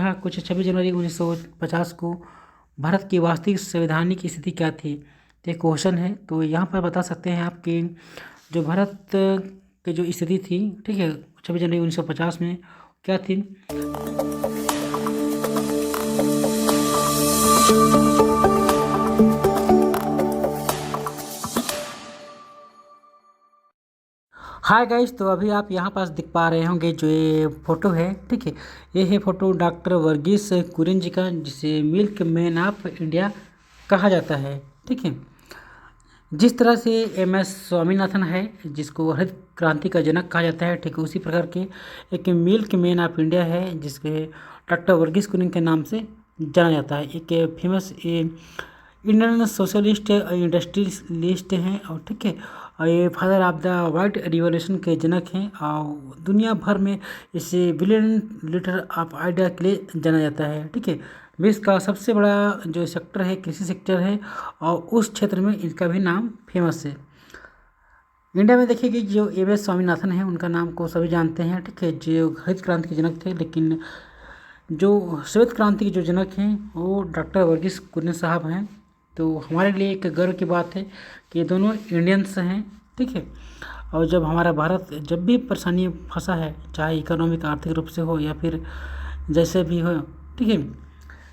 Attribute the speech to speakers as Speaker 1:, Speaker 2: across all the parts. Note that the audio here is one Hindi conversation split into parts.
Speaker 1: कहा कुछ 26 जनवरी 1950 को भारत की वास्तविक संवैधानिक स्थिति क्या थी। तो एक क्वेश्चन है, तो यहाँ पर बता सकते हैं आप कि जो भारत की जो स्थिति थी, ठीक है, 26 जनवरी 1950 में क्या थी। हाय गाइस, तो अभी आप यहाँ पास दिख पा रहे होंगे जो ये फ़ोटो है, ठीक है, ये है फ़ोटो डॉक्टर वर्गीस कुरियन जी का, जिसे मिल्क मैन ऑफ इंडिया कहा जाता है। ठीक है, जिस तरह से MS स्वामीनाथन है जिसको हरित क्रांति का जनक कहा जाता है, ठीक है, उसी प्रकार के एक मिल्क मैन ऑफ इंडिया है जिसके डॉक्टर वर्गीस कुरियन के नाम से जाना जाता है। एक फेमस इंडियन सोशलिस्ट इंडस्ट्रियलिस्ट हैं, और ठीक है, और ये father of the white revolution के जनक हैं, और दुनिया भर में इसे ब्रिलियंट लीडर ऑफ आइडिया के लिए जाना जाता है। ठीक है, विश्व का सबसे बड़ा जो सेक्टर है कृषि सेक्टर है, और उस क्षेत्र में इनका भी नाम फेमस है। इंडिया में देखिए कि जो MS स्वामीनाथन है उनका नाम को सभी जानते हैं, ठीक है, जो हरित क्रांति के जनक थे, लेकिन जो श्वेत क्रांति के जो जनक हैं वो डॉक्टर वर्गीस कुरियन साहब हैं। तो हमारे लिए एक गर्व की बात है कि ये दोनों इंडियंस हैं, ठीक है, और जब हमारा भारत जब भी परेशानी फंसा है, चाहे इकोनॉमिक आर्थिक रूप से हो या फिर जैसे भी हो, ठीक है,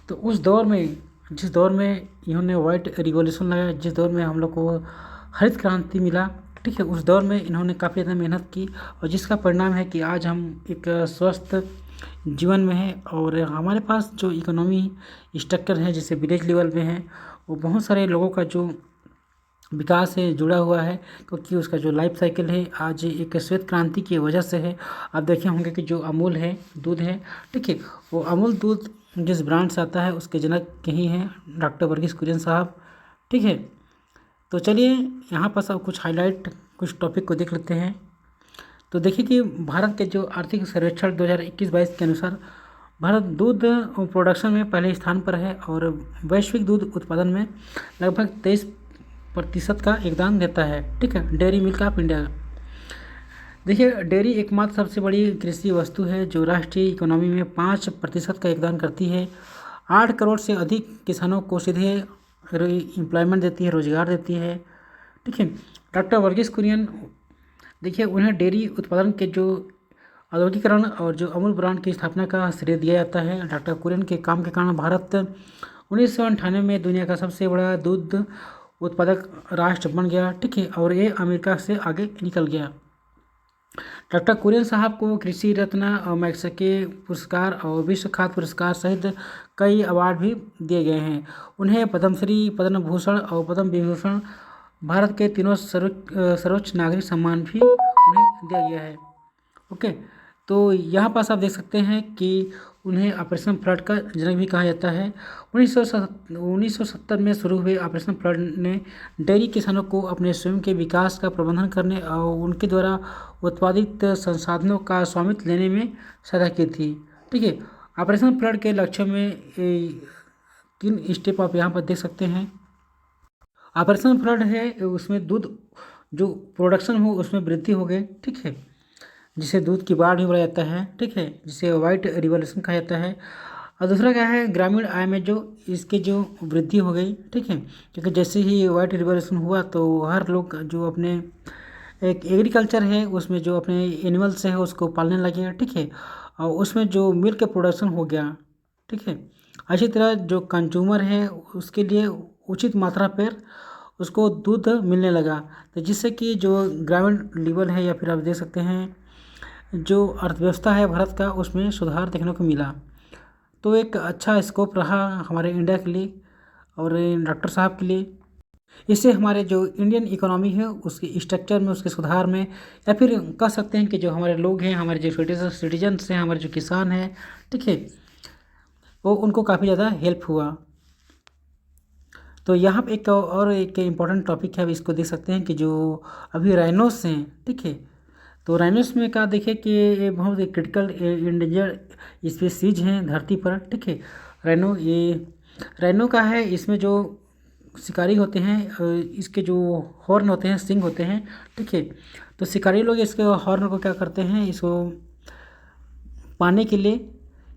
Speaker 1: तो उस दौर में जिस दौर में इन्होंने वाइट रिवॉल्यूशन लगाया, जिस दौर में हम लोग को हरित क्रांति मिला, ठीक है, उस दौर में इन्होंने काफ़ी ज़्यादा मेहनत की, और जिसका परिणाम है कि आज हम एक स्वस्थ जीवन में है, और हमारे पास जो इकोनॉमी स्ट्रक्चर है जैसे विलेज लेवल में है, वो बहुत सारे लोगों का जो विकास है जुड़ा हुआ है, क्योंकि उसका जो लाइफ साइकिल है आज एक श्वेत क्रांति की वजह से है। आप देखे होंगे कि जो अमूल है दूध है, ठीक है, वो अमूल दूध जिस ब्रांड से आता है उसके जनक यही हैं डॉक्टर वर्गीस कुरियन साहब। ठीक है, तो चलिए यहाँ पर सब कुछ हाईलाइट कुछ टॉपिक को देख लेते हैं। तो देखिए कि भारत के जो आर्थिक सर्वेक्षण 2021-22 के अनुसार भारत दूध प्रोडक्शन में पहले स्थान पर है, और वैश्विक दूध उत्पादन में लगभग 23% का योगदान देता है। ठीक है, डेयरी मिल्क ऑफ इंडिया। देखिए, डेयरी एकमात्र सबसे बड़ी कृषि वस्तु है जो राष्ट्रीय इकोनॉमी में 5% का योगदान करती है। 8 करोड़ से अधिक किसानों को सीधे एम्प्लॉयमेंट देती है, रोजगार देती है। ठीक है, डॉक्टर वर्गीस कुरियन, देखिए, उन्हें डेयरी उत्पादन के जो औद्योगिकरण और जो अमूल ब्रांड की स्थापना का श्रेय दिया जाता है। डॉक्टर कुरियन के काम के कारण भारत 1998 में दुनिया का सबसे बड़ा दूध उत्पादक राष्ट्र बन गया। ठीक है, और ये अमेरिका से आगे निकल गया। डॉक्टर कुरियन साहब को कृषि रत्न और मैक्सके पुरस्कार और विश्व खाद्य पुरस्कार सहित कई अवार्ड भी दिए गए हैं। उन्हें पद्मश्री, पद्म भूषण और पद्म विभूषण, भारत के तीनों सर्वोच्च नागरिक सम्मान भी उन्हें दिया गया है। ओके, तो यहाँ पास आप देख सकते हैं कि उन्हें ऑपरेशन फ्लड का जनक भी कहा जाता है। 1970 में शुरू हुए ऑपरेशन फ्लड ने डेयरी किसानों को अपने स्वयं के विकास का प्रबंधन करने और उनके द्वारा उत्पादित संसाधनों का स्वामित्व लेने में सहायता की थी। ठीक है, ऑपरेशन फ्लड के लक्ष्यों में 3 स्टेप आप यहाँ पर देख सकते हैं। ऑपरेशन फ्लड है उसमें दूध जो प्रोडक्शन हो उसमें वृद्धि हो गई, ठीक है, जिसे दूध की बाढ़ भी बोला जाता है। ठीक है, जिसे वाइट रिवॉल्यूशन कहा जाता है। और दूसरा क्या है, ग्रामीण आय में जो इसकी जो वृद्धि हो गई। ठीक है, क्योंकि जैसे ही वाइट रिवॉल्यूशन हुआ तो हर लोग जो अपने एक एग्रीकल्चर है उसमें जो अपने एनिमल्स है उसको पालने लगे। ठीक है, और उसमें जो मिल्क प्रोडक्शन हो गया। ठीक है, अच्छी तरह जो कंज्यूमर है उसके लिए उचित मात्रा पर उसको दूध मिलने लगा, तो जिससे कि जो ग्रामीण लेवल है या फिर आप देख सकते हैं जो अर्थव्यवस्था है भारत का उसमें सुधार देखने को मिला। तो एक अच्छा स्कोप रहा हमारे इंडिया के लिए और डॉक्टर साहब के लिए। इससे हमारे जो इंडियन इकोनॉमी है उसके स्ट्रक्चर में, उसके सुधार में, या फिर कह सकते हैं कि जो हमारे लोग हैं, हमारे जो सिटीजन्स हैं, हमारे जो किसान हैं, ठीक है, वो उनको काफ़ी ज़्यादा हेल्प हुआ। तो यहाँ पे एक इम्पॉर्टेंट टॉपिक है, अब इसको देख सकते हैं कि जो अभी राइनोस हैं, ठीक है, तो राइनोस में क्या देखें कि ये बहुत ही क्रिटिकल इंडेंजर स्पीसीज हैं धरती पर। ठीक है, राइनो का है, इसमें जो शिकारी होते हैं इसके जो हॉर्न होते हैं, सिंग होते हैं। ठीक है, तो शिकारी लोग इसके हॉर्न को क्या करते हैं, इसको पाने के लिए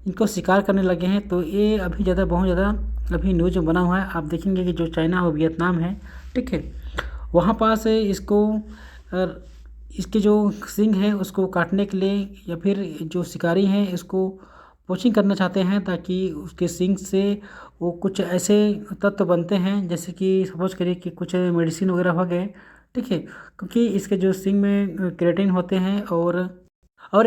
Speaker 1: इनको शिकार करने लगे हैं। तो ये अभी बहुत ज़्यादा अभी न्यूज में बना हुआ है। आप देखेंगे कि जो चाइना और वियतनाम है, ठीक है, वहाँ पास इसको इसके जो सींग है उसको काटने के लिए या फिर जो शिकारी हैं इसको पोचिंग करना चाहते हैं, ताकि उसके सींग से वो कुछ ऐसे तत्व बनते हैं, जैसे कि सपोज करिए कि कुछ मेडिसिन वगैरह हो गए, ठीक है, क्योंकि इसके जो सींग में केराटिन होते हैं और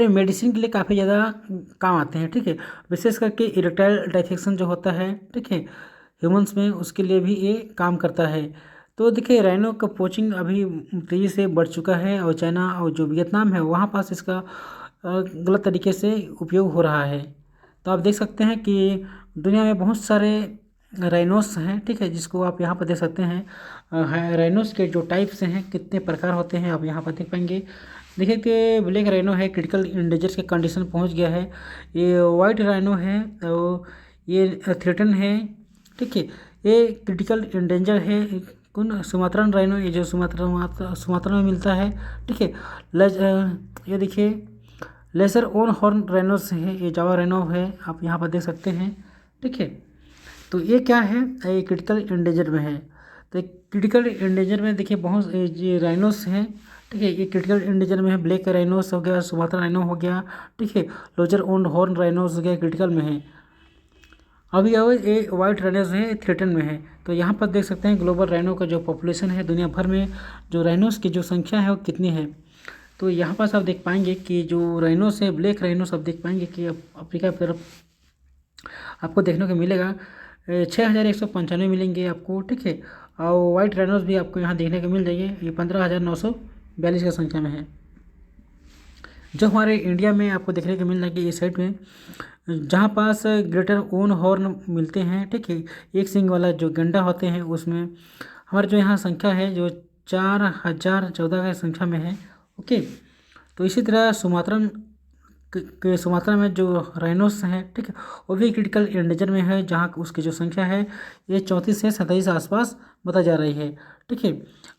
Speaker 1: ये मेडिसिन के लिए काफ़ी ज़्यादा काम आते हैं, ठीक है। विशेष करके इरेक्टाइल डिसफंक्शन जो होता है, ठीक है, ह्यूमंस में, उसके लिए भी ये काम करता है। तो देखिए राइनो का पोचिंग अभी तेज़ी से बढ़ चुका है, और चाइना और जो वियतनाम है वहाँ पास इसका गलत तरीके से उपयोग हो रहा है। तो आप देख सकते हैं कि दुनिया में बहुत सारे राइनोस हैं, ठीक है, जिसको आप यहाँ पर देख सकते हैं। राइनोस के जो टाइप्स हैं, कितने प्रकार होते हैं, आप यहाँ पर देख पाएंगे। देखिए कि ब्लैक राइनो है, क्रिटिकल इंडेंजर के कंडीशन पहुँच गया है। ये वाइट राइनो है, तो ये थ्रेटन है, ठीक है, ये क्रिटिकल इंडेंजर है। कौन? सुमात्रन राइनो, ये जो सुमात्रा में मिलता है, ठीक है। ये देखिए लेसर ओन हॉर्न राइनोस है, ये जावा राइनो है, आप यहाँ पर देख सकते हैं, ठीक है। तो ये क्या है, ये क्रिटिकल इंडेंजर में है। तो क्रिटिकल इंडेंजर में देखिए बहुत ये राइनोस हैं, ठीक है, ये क्रिटिकल इंडेंजर में है। ब्लैक राइनोस हो गया, सुमात्रा राइनो हो गया, ठीक है, लोजर ओन हॉर्न राइनोस हो गया, क्रिटिकल में है। अभी ये वाइट राइनोस है, थ्रेटन में है। तो यहाँ पर देख सकते हैं ग्लोबल राइनो का जो पॉपुलेशन है, दुनिया भर में जो राइनोस की जो संख्या है वो कितनी है। तो यहाँ पर आप देख पाएंगे कि जो राइनोस है, ब्लैक राइनोस, आप देख पाएंगे कि अफ्रीका की तरफ आपको देखने को मिलेगा 6195 मिलेंगे आपको, ठीक है। और वाइट राइनोस भी आपको यहाँ देखने को मिल जाएंगे, ये 15,942 की संख्या में है। जो हमारे इंडिया में आपको देखने को मिल जाएगी, ये साइड में जहाँ पास ग्रेटर ओन हॉर्न मिलते हैं, ठीक है, एक सिंग वाला जो गंडा होते हैं, उसमें हमारे जो यहाँ संख्या है जो 4014 की संख्या में है, ओके। तो इसी तरह सुमात्रा में जो राइनोस हैं, ठीक है, वो भी क्रिटिकल इंडेंजर में है, जहाँ उसकी जो संख्या है ये 34 से 27 आसपास बता जा रही है, ठीक है।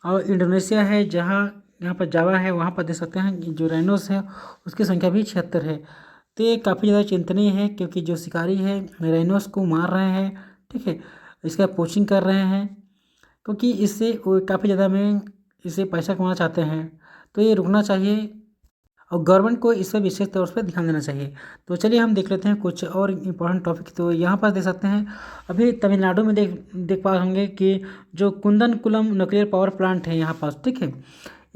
Speaker 1: और इंडोनेशिया है, जहाँ यहाँ पर जावा है, वहाँ पर देख सकते हैं कि जो राइनोस है उसकी संख्या भी 76 है। तो ये काफ़ी ज़्यादा चिंतनीय है, क्योंकि जो शिकारी है राइनोस को मार रहे हैं, ठीक है, इसका पोचिंग कर रहे हैं, क्योंकि इससे वो काफ़ी ज़्यादा में इससे पैसा कमाना चाहते हैं। तो ये रुकना चाहिए, और गवर्नमेंट को इस पर विशेष तौर पर ध्यान देना चाहिए। तो चलिए हम देख लेते हैं कुछ और इम्पोर्टेंट टॉपिक। तो यहाँ पर देख सकते हैं अभी तमिलनाडु में देख पा होंगे कि जो कुंदनकुलम न्यूक्लियर पावर प्लांट है यहाँ पास, ठीक है,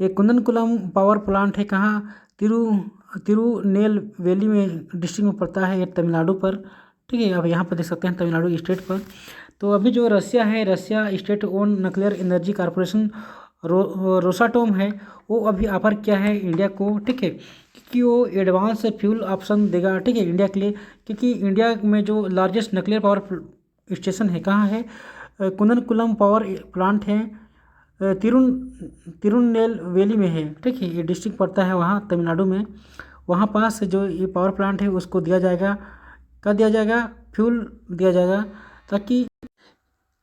Speaker 1: ये कुंदनकुलम पावर प्लांट है कहाँ, तिरुनेलवेली में डिस्ट्रिक्ट में पड़ता है, ये तमिलनाडु पर, ठीक है। आप यहाँ पर देख सकते हैं तमिलनाडु स्टेट पर। तो अभी जो रसिया है, Russia state own nuclear energy corporation Rosatom है, वो अभी ऑफर किया है इंडिया को, ठीक है, क्योंकि वो एडवांस फ्यूल ऑप्शन देगा, ठीक है, इंडिया के लिए। क्योंकि इंडिया में जो लार्जेस्ट न्यूक्लियर पावर स्टेशन है कहाँ है, कुंदनकुलम पावर प्लांट है, तिरुनेलवेली में है, ठीक है, ये डिस्ट्रिक्ट पड़ता है वहाँ तमिलनाडु में। वहाँ पास जो ये पावर प्लांट है उसको दिया जाएगा, क्या दिया जाएगा, फ्यूल दिया जाएगा, ताकि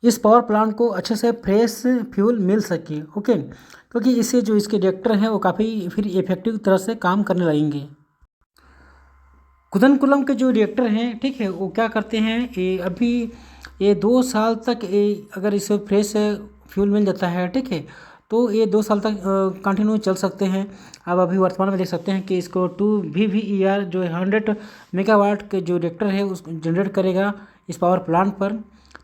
Speaker 1: इस पावर प्लांट को अच्छे से फ्रेश फ्यूल मिल सके, ओके। क्योंकि इससे जो इसके रिएक्टर हैं वो काफ़ी फिर इफेक्टिव तरह से काम करने लगेंगे। कुदनकुलम के जो रिएक्टर हैं, ठीक है, वो क्या करते हैं, ये 2 साल तक अगर इसे फ्रेश फ्यूल मिल जाता है, ठीक है, तो ये 2 साल तक कंटिन्यू चल सकते हैं। अब अभी वर्तमान में देख सकते हैं कि इसको 2 VVER जो 100 मेगावाट के जो रिएक्टर है उसको जनरेट करेगा इस पावर प्लांट पर।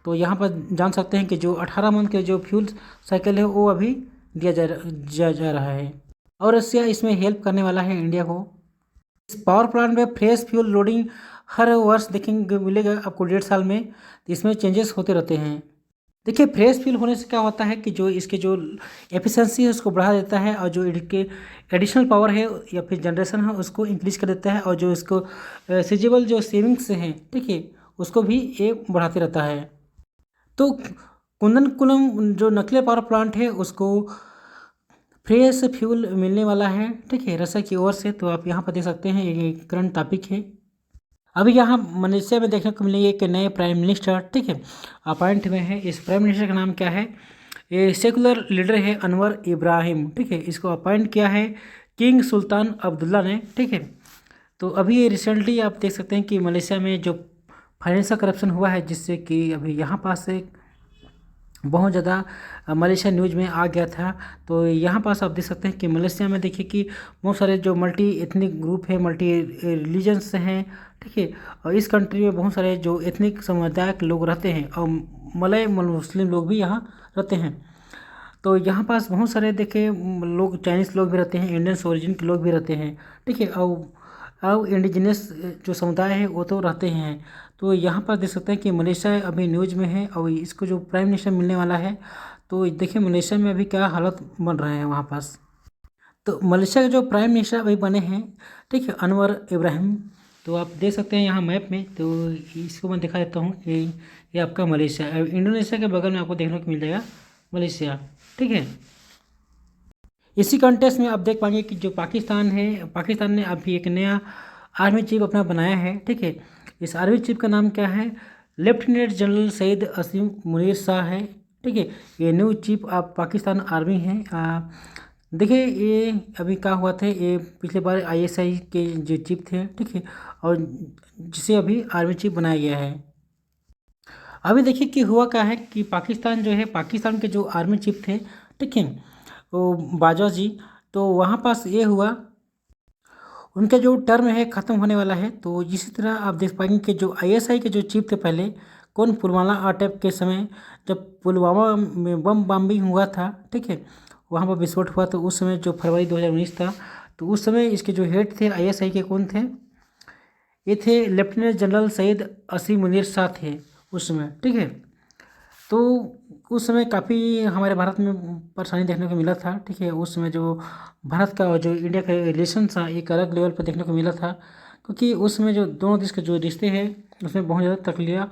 Speaker 1: तो यहाँ पर जान सकते हैं कि जो 18 मंथ के जो फ्यूल साइकिल है वो अभी दिया जा रहा है, और रसिया इसमें हेल्प करने वाला है इंडिया को। इस पावर प्लांट में फ्रेश फ्यूल लोडिंग हर वर्ष देखेंगे मिलेगा आपको 1.5 साल में। तो इसमें चेंजेस होते रहते हैं। देखिए फ्रेश फ्यूल होने से क्या होता है कि जो इसके जो एफिशिएंसी है उसको बढ़ा देता है, और जो इसके एडिशनल पावर है या फिर जनरेशन है उसको इंक्रीज कर देता है, और जो इसको सीजेबल जो सेविंग्स हैं, ठीक है, उसको भी ये बढ़ाते रहता है। तो कुंदनकुलम जो न्यूक्लियर पावर प्लांट है उसको फ्रेश फ्यूल मिलने वाला है, ठीक है, रसिया की ओर से। तो आप यहाँ पर देख सकते हैं ये करंट टॉपिक है। अभी यहाँ मलेशिया में देखने को मिलेंगे कि नए प्राइम मिनिस्टर, ठीक है, अपॉइंट में है। इस प्राइम मिनिस्टर का नाम क्या है, ये सेकुलर लीडर है अनवर इब्राहिम, ठीक है, इसको अपॉइंट किया है किंग सुल्तान अब्दुल्ला ने, ठीक है। तो अभी रिसेंटली आप देख सकते हैं कि मलेशिया में जो फाइनेंशियल करप्शन हुआ है, जिससे कि अभी यहाँ पास से बहुत ज़्यादा मलेशिया न्यूज़ में आ गया था। तो यहाँ पास आप देख सकते हैं कि मलेशिया में देखिए कि बहुत सारे जो मल्टी एथनिक ग्रुप है, मल्टी रिलीजन्स हैं, ठीक है। और इस कंट्री में बहुत सारे जो एथनिक समुदाय के लोग रहते हैं और मलय मुस्लिम लोग भी यहाँ रहते हैं। तो यहाँ पास बहुत सारे देखे लोग, चाइनीज़ लोग भी रहते हैं, इंडियन ओरिजिन के लोग भी रहते हैं, ठीक है। और इंडिजिनस जो समुदाय है वो तो रहते हैं। तो यहाँ पर देख सकते हैं कि मलेशिया अभी न्यूज़ में है और इसको जो प्राइम मिनिस्टर मिलने वाला है, तो देखिए मलेशिया में अभी क्या हालत बन रहे हैं वहाँ पास। तो मलेशिया के जो प्राइम मिनिस्टर अभी बने हैं, ठीक है, अनवर इब्राहिम। तो आप देख सकते हैं यहाँ मैप में, तो इसको मैं दिखा देता हूँ। ये आपका मलेशिया, इंडोनेशिया के बगल में आपको देखने को मिल जाएगा मलेशिया, ठीक है। इसी कंटेक्स्ट में आप देख पाएंगे कि जो पाकिस्तान है, पाकिस्तान ने अभी एक नया आर्मी चीफ अपना बनाया है, ठीक है। इस आर्मी चीफ का नाम क्या है? लेफ्टिनेंट जनरल सैयद असीम मुनीर शाह है, ठीक है। ये new chief of Pakistan army है। देखिए ये अभी क्या हुआ था, ये पिछले बार ISI के जो चीफ थे, ठीक है, और जिसे अभी आर्मी चीफ बनाया गया है। अभी देखिए कि हुआ क्या है कि पाकिस्तान जो है, पाकिस्तान के जो आर्मी चीफ थे, ठीक है, वो बाजवा जी, तो वहाँ पास ये हुआ, उनका जो टर्म है ख़त्म होने वाला है। तो इसी तरह आप देख पाएंगे कि जो ISI के जो चीफ थे पहले, कौन, पुलवामा अटैक के समय जब पुलवामा में बम बॉम्बिंग हुआ था, ठीक है, वहाँ पर विस्फोट हुआ, तो उस समय जो फरवरी 2019 था, तो उस समय इसके जो हेड थे ISI के, कौन थे? ये थे लेफ्टिनेंट जनरल सैयद असीम मुनीर शाह थे उस समय, ठीक है। तो उस समय काफ़ी हमारे भारत में परेशानी देखने को मिला था, ठीक है। उस समय जो भारत का और जो इंडिया का रिलेशन था एक अलग लेवल पर देखने को मिला था, क्योंकि उस समय जो दोनों देश के जो रिश्ते हैं उसमें बहुत ज़्यादा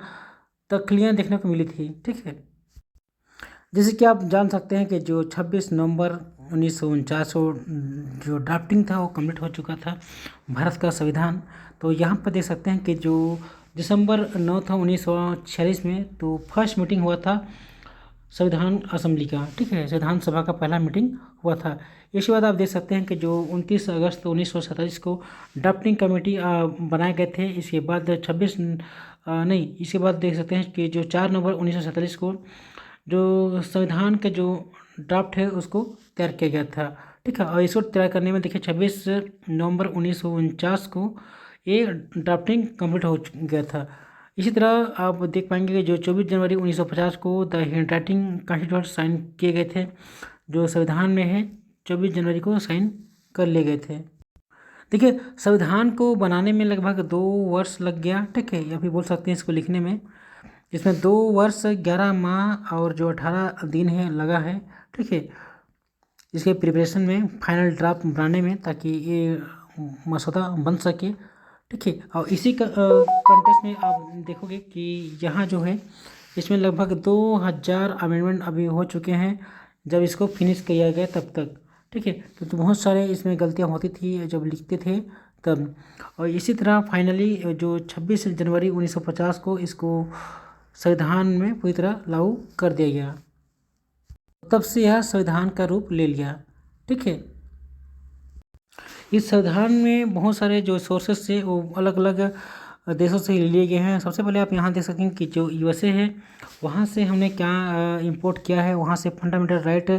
Speaker 1: तकलियाँ देखने को मिली थी, ठीक है। जैसे कि आप जान सकते हैं कि जो 26 नवंबर 1949 को जो ड्राफ्टिंग था वो कंप्लीट हो चुका था भारत का संविधान। तो यहाँ पर देख सकते हैं कि जो दिसंबर 9 था 1946 में, तो फर्स्ट मीटिंग हुआ था संविधान असेंबली का, ठीक है, संविधान सभा का पहला मीटिंग हुआ था। इसके बाद आप देख सकते हैं कि जो 29 अगस्त 1947 को ड्राफ्टिंग कमेटी बनाए गए थे। इसके बाद 26 नहीं, इसके बाद देख सकते हैं कि जो 4 नवंबर 1947 को जो संविधान का जो ड्राफ्ट है उसको तैयार किया गया था, ठीक है। और इसको तैयार करने में देखिए 26 नवंबर 1949 को ये ड्राफ्टिंग कंप्लीट हो गया था। इसी तरह आप देख पाएंगे कि जो 24 जनवरी 1950 को द हैंडराइटिंग कॉन्स्टिट्यूशन साइन किए गए थे, जो संविधान में है 24 जनवरी को साइन कर लिए गए थे। देखिए संविधान को बनाने में लगभग 2 वर्ष लग गया, ठीक है, या फिर बोल सकते हैं इसको लिखने में, जिसमें 2 वर्ष 11 माह और जो 18 दिन है लगा है, ठीक है, इसके प्रिपरेशन में, फाइनल ड्राफ्ट बनाने में, ताकि ये मसौदा बन सके, ठीक है। और इसी कंटेक्स्ट में आप देखोगे कि यहाँ जो है इसमें लगभग 2000 अमेंडमेंट अभी हो चुके हैं जब इसको फिनिश किया गया तब तक, ठीक है। तो बहुत सारे इसमें गलतियाँ होती थी जब लिखते थे तब। और इसी तरह फाइनली जो 26 जनवरी 1950 को इसको संविधान में पूरी तरह लागू कर दिया गया, तब से यह संविधान का रूप ले लिया, ठीक है। इस संविधान में बहुत सारे जो सोर्सेस थे वो अलग अलग देशों से लिए गए हैं। सबसे पहले आप यहाँ देख सकते हैं कि जो USA है वहाँ से हमने क्या इंपोर्ट किया है, वहाँ से फंडामेंटल राइट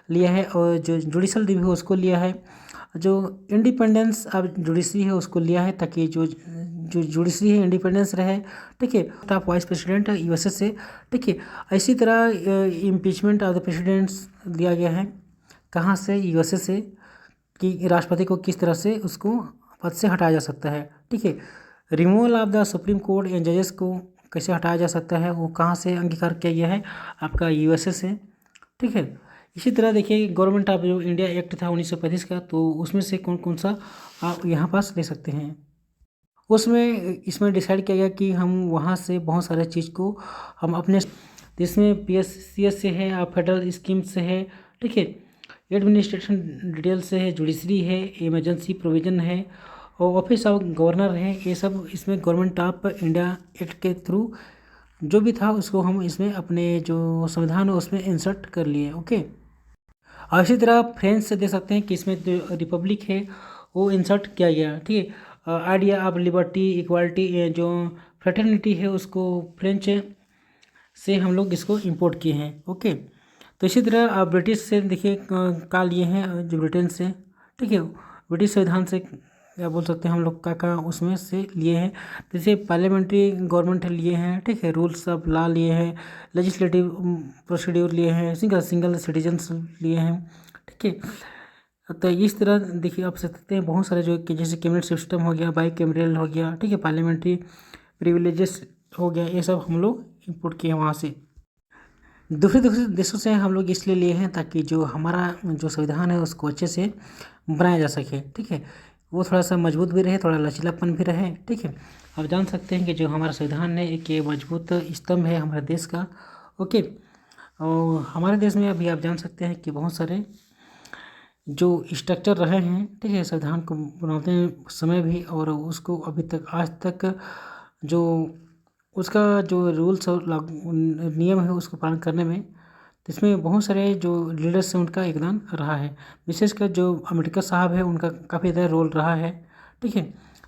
Speaker 1: लिया है, और जो जुडिशल रिव्यू उसको लिया है, जो इंडिपेंडेंस ऑफ जुडिशरी है उसको लिया है, ताकि जो जुडिशरी है इंडिपेंडेंस रहे, ठीक है। टॉप वाइस प्रेसिडेंट USA से, ठीक है। इसी तरह इम्पीचमेंट ऑफ द प्रेसिडेंट्स लिया गया है, कहाँ से? USA से, कि राष्ट्रपति को किस तरह से उसको पद से हटाया जा सकता है, ठीक है। Removal of the supreme court and जजेस को कैसे हटाया जा सकता है, वो कहाँ से अंगीकार किया गया है? आपका USA से, ठीक है। इसी तरह देखिए गवर्नमेंट ऑफ जो इंडिया एक्ट था 1935 का, तो उसमें से कौन कौन सा आप यहाँ पास ले सकते हैं। उसमें इसमें डिसाइड किया गया कि हम वहाँ से बहुत सारे चीज़ को हम अपने, जिसमें PSCS से है, फेडरल स्कीम से है, ठीक है, एडमिनिस्ट्रेशन डिटेल से है, जुडिशरी है, इमरजेंसी प्रोविज़न है, और ऑफिस ऑफ गवर्नर है। ये सब इसमें गवर्नमेंट ऑफ इंडिया एक्ट के थ्रू जो भी था उसको हम इसमें अपने जो संविधान है उसमें इंसर्ट कर लिए, ओके। और इसी तरह फ्रेंच से देख सकते हैं कि इसमें जो रिपब्लिक है वो इंसर्ट किया गया, ठीक है। आइडिया ऑफ लिबर्टी इक्वालिटी जो फ्रेटर्निटी है उसको फ्रेंच से हम लोग इसको इंपोर्ट किए हैं। ओके, तो इसी तरह आप ब्रिटिश से देखिए का लिए हैं, जो ब्रिटेन से, ठीक है, ब्रिटिश संविधान से क्या बोल सकते हैं हम लोग का उसमें से लिए हैं। जैसे पार्लियामेंट्री गवर्नमेंट लिए हैं, ठीक है, रूल्स ऑफ लॉ लिए हैं, लेजिस्लेटिव प्रोसीड्यूर लिए हैं, सिंगल सिंगल सिटीजन्स लिए हैं, ठीक है। तो इस तरह देखिए आप सकते हैं बहुत सारे जो कि जैसे कैबिनेट सिस्टम हो गया, बाई कैमरल हो गया, ठीक है, पार्लियामेंट्री प्रिविलेजेस हो गया, ये सब हम लोग इंपोर्ट किए हैं वहाँ से। दूसरे दूसरे देशों से हम लोग इसलिए लिए हैं ताकि जो हमारा जो संविधान है उसको अच्छे से बनाया जा सके, ठीक है, वो थोड़ा सा मजबूत भी रहे, थोड़ा लचीलापन भी रहे, ठीक है। आप जान सकते हैं कि जो हमारा संविधान है एक ये मजबूत स्तंभ है हमारे देश का। ओके, और हमारे देश में अभी आप जान सकते हैं कि बहुत सारे जो स्ट्रक्चर रहे हैं, ठीक है, संविधान को बनाते समय भी, और उसको अभी तक आज तक जो उसका जो रूल्स और नियम है उसको पालन करने में, तो इसमें बहुत सारे जो लीडर्स हैं उनका योगदान रहा है। विशेषकर जो अम्बेडकर साहब है उनका काफ़ी ज़्यादा रोल रहा है, ठीक है।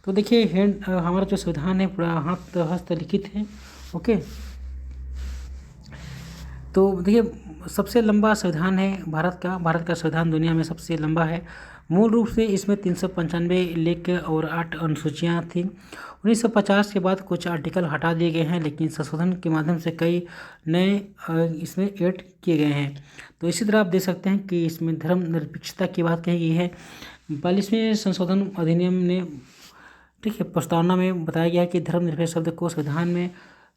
Speaker 1: तो देखिए हमारा जो संविधान है पूरा हाथ हस्तलिखित है। ओके, तो देखिए सबसे लंबा संविधान है भारत का संविधान दुनिया में सबसे लंबा है। मूल रूप से इसमें 395 लेख और 8 अनुसूचियाँ थीं। 1950 के बाद कुछ आर्टिकल हटा दिए गए हैं, लेकिन संशोधन के माध्यम से कई नए इसमें ऐड किए गए हैं। तो इसी तरह आप देख सकते हैं कि इसमें धर्मनिरपेक्षता की बात कही गई है। 42वें संशोधन अधिनियम ने, ठीक है, प्रस्तावना में बताया गया है कि धर्मनिरपेक्ष शब्द को संविधान में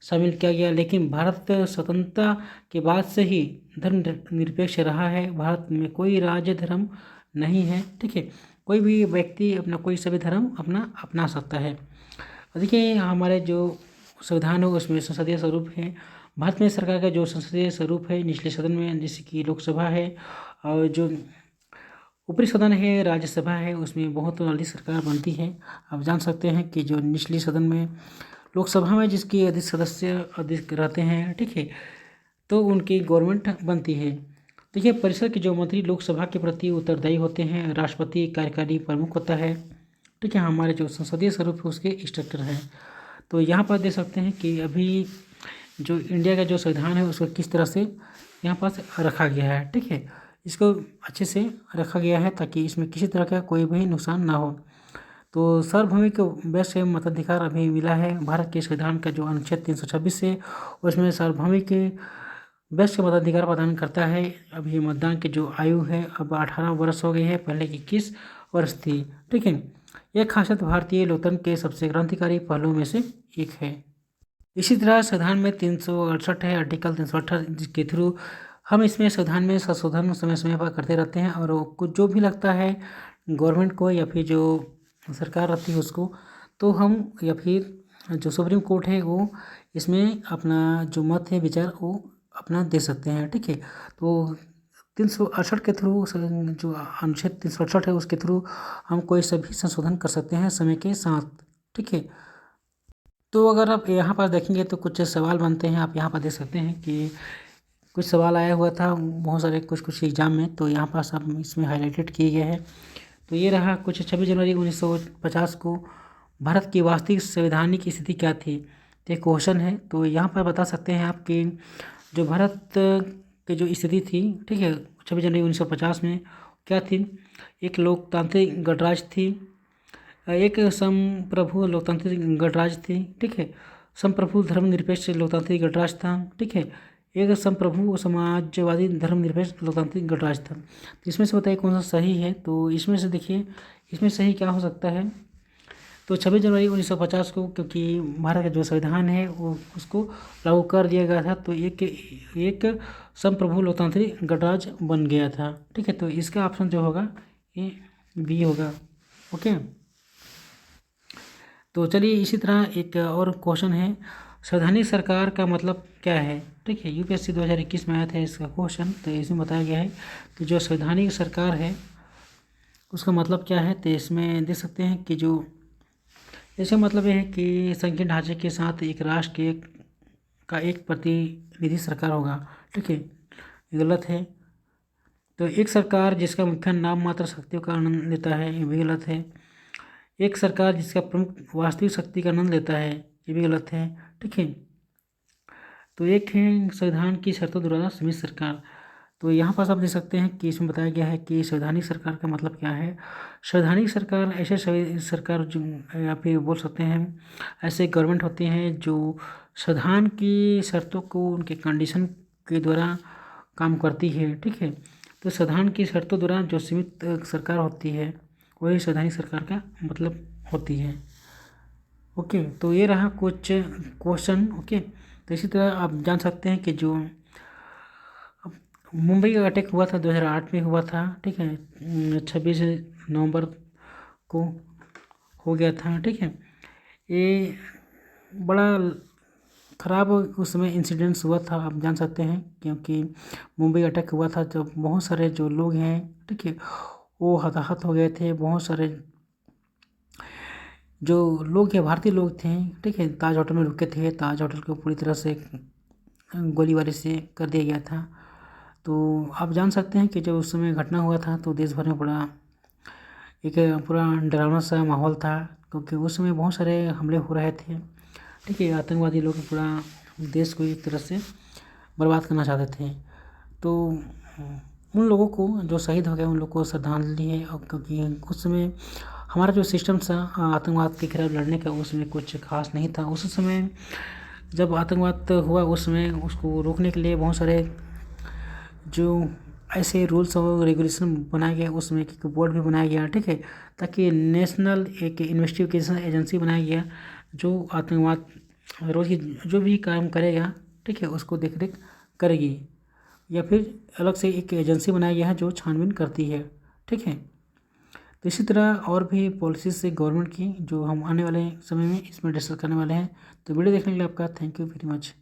Speaker 1: शामिल किया गया, लेकिन भारत स्वतंत्रता के बाद से ही धर्मनिरपेक्ष रहा है। भारत में कोई राज्य धर्म नहीं है, ठीक है, कोई भी व्यक्ति अपना कोई सभी धर्म अपना सकता है। देखिए हमारे जो संविधान है उसमें संसदीय स्वरूप है। भारत में सरकार का जो संसदीय स्वरूप है निचले सदन में, जैसे कि लोकसभा है, और जो ऊपरी सदन है राज्यसभा है, उसमें बहुत वाली सरकार बनती है। आप जान सकते हैं कि जो निचली सदन में लोकसभा में जिसकी अधिक सदस्य अधिक रहते हैं, ठीक है, तो उनकी गवर्नमेंट बनती है। देखिए परिषद के जो मंत्री लोकसभा के प्रति उत्तरदायी होते हैं, राष्ट्रपति कार्यकारी प्रमुख होता है, ठीक है। हमारे जो संसदीय स्वरूप है उसके स्ट्रक्चर है। तो यहाँ पर देख सकते हैं कि अभी जो इंडिया का जो संविधान है उसको किस तरह से यहाँ पास रखा गया है, ठीक है, इसको अच्छे से रखा गया है ताकि इसमें किसी तरह का कोई भी नुकसान ना हो। तो सार्वभौमिक वैश्य मताधिकार अभी मिला है। भारत के संविधान का जो अनुच्छेद 326 है उसमें सार्वभौमिक वैश्य मताधिकार प्रदान करता है। अभी मतदान की जो आयु है अब 18 वर्ष हो गई है, पहले 21 वर्ष थी, ठीक है। यह खासियत भारतीय लोकतंत्र के सबसे क्रांतिकारी पहलुओं में से एक है। इसी तरह संविधान में 368 है, आर्टिकल 368, जिसके थ्रू हम इसमें संविधान में संशोधन समय समय पर करते रहते हैं, और कुछ जो भी लगता है गवर्नमेंट को या फिर जो सरकार रहती है उसको, तो हम या फिर जो सुप्रीम कोर्ट है वो इसमें अपना जो मत है विचार वो अपना दे सकते हैं, ठीक है। तो 368 के थ्रू जो अनुच्छेद 368 है उसके थ्रू हम कोई सभी संशोधन कर सकते हैं समय के साथ, ठीक है। तो अगर आप यहाँ पर देखेंगे तो कुछ सवाल बनते हैं, आप यहाँ पर देख सकते हैं कि कुछ सवाल आया हुआ था बहुत सारे कुछ एग्जाम में, तो यहाँ पर सब इसमें हाईलाइटेड किए गए हैं। तो ये रहा कुछ 26 जनवरी 1950 को भारत की वास्तविक संवैधानिक स्थिति क्या थी, तो एक क्वेश्चन है। तो यहाँ पर बता सकते हैं आप कि जो भारत की जो स्थिति थी, ठीक है, 26 जनवरी 1950 में क्या थी। एक लोकतांत्रिक गणराज्य थी, एक संप्रभु लोकतांत्रिक गणराज्य थी, ठीक है, संप्रभु धर्मनिरपेक्ष लोकतांत्रिक गणराज्य था, ठीक है, एक संप्रभु समाजवादी धर्मनिरपेक्ष लोकतांत्रिक गणराज्य था। तो इसमें से बताइए कौन सा सही है। तो इसमें से देखिए इसमें सही क्या हो सकता है। तो 26 जनवरी 1950 को, क्योंकि भारत का जो संविधान है वो उसको लागू कर दिया गया था, तो एक संप्रभु लोकतांत्रिक गणराज्य बन गया था, ठीक है। तो इसका ऑप्शन जो होगा ये बी होगा। ओके, तो चलिए इसी तरह एक और क्वेश्चन है, संवैधानिक सरकार का मतलब क्या है, ठीक है, यूपीएससी 2021 में आया था इसका क्वेश्चन। तो इसमें बताया गया है कि जो संवैधानिक सरकार है उसका मतलब क्या है। तो इसमें देख सकते हैं कि जो इसका मतलब ये है कि संघीय ढांचे के साथ एक राष्ट्र का एक प्रतिनिधि सरकार होगा, ठीक है, ये गलत है। तो एक सरकार जिसका मुख्य नाम मात्र शक्तियों का आनंद लेता है, ये भी गलत है। एक सरकार जिसका प्रमुख वास्तविक शक्ति का आनंद लेता है, ये भी गलत है। ठीक है, तो एक है संविधान की शर्तों द्वारा सीमित सरकार। तो यहाँ पास आप देख सकते हैं कि इसमें बताया गया है कि संवैधानिक सरकार का मतलब क्या है। संवैधानिक सरकार ऐसे सरकार जो या फिर बोल सकते हैं ऐसे गवर्नमेंट होते हैं जो संविधान की शर्तों को उनके कंडीशन के द्वारा काम करती है। ठीक है, तो संविधान की शर्तों द्वारा जो सीमित सरकार होती है वही संवैधानिक सरकार का मतलब होती है। ओके, तो ये रहा कुछ क्वेश्चन। ओके, तो इसी तरह आप जान सकते हैं कि जो मुंबई का अटैक हुआ था 2008 में हुआ था। ठीक है, 26 नवंबर को हो गया था। ठीक है, ये बड़ा ख़राब उस समय इंसिडेंट्स हुआ था, आप जान सकते हैं, क्योंकि मुंबई अटैक हुआ था जब बहुत सारे जो लोग हैं, ठीक है, वो हताहत हो गए थे। बहुत सारे जो लोग हैं भारतीय लोग थे, ठीक है, ताज होटल में रुके थे। ताज होटल को पूरी तरह से गोलीबारी से कर दिया गया था। तो आप जान सकते हैं कि जब उस समय घटना हुआ था तो देश भर में एक पूरा डरावना सा माहौल था, क्योंकि उस समय बहुत सारे हमले हो रहे थे। ठीक है, आतंकवादी लोग पूरा देश को एक तरह से बर्बाद करना चाहते थे। तो उन लोगों को जो शहीद हो गए उन लोगों को श्रद्धांजलि है। और क्योंकि उस समय हमारा जो सिस्टम था आतंकवाद के खिलाफ लड़ने का, उसमें कुछ खास नहीं था। उस समय जब आतंकवाद हुआ उस समय उसको रोकने के लिए बहुत सारे जो ऐसे रूल्स और रेगुलेशन बनाया गया, उसमें एक बोर्ड भी बनाया गया। ठीक है, ताकि नेशनल एक इन्वेस्टिगेशन एजेंसी बनाया गया जो आतंकवाद रोधी जो भी काम करेगा, ठीक है, उसको देख रेख करेगी, या फिर अलग से एक एजेंसी बनाया गया है जो छानबीन करती है। ठीक है, तो इसी तरह और भी पॉलिसीज से गवर्नमेंट की जो हम आने वाले समय में इसमें डिस्कस करने वाले हैं। तो वीडियो देखने के लिए आपका थैंक यू वेरी मच।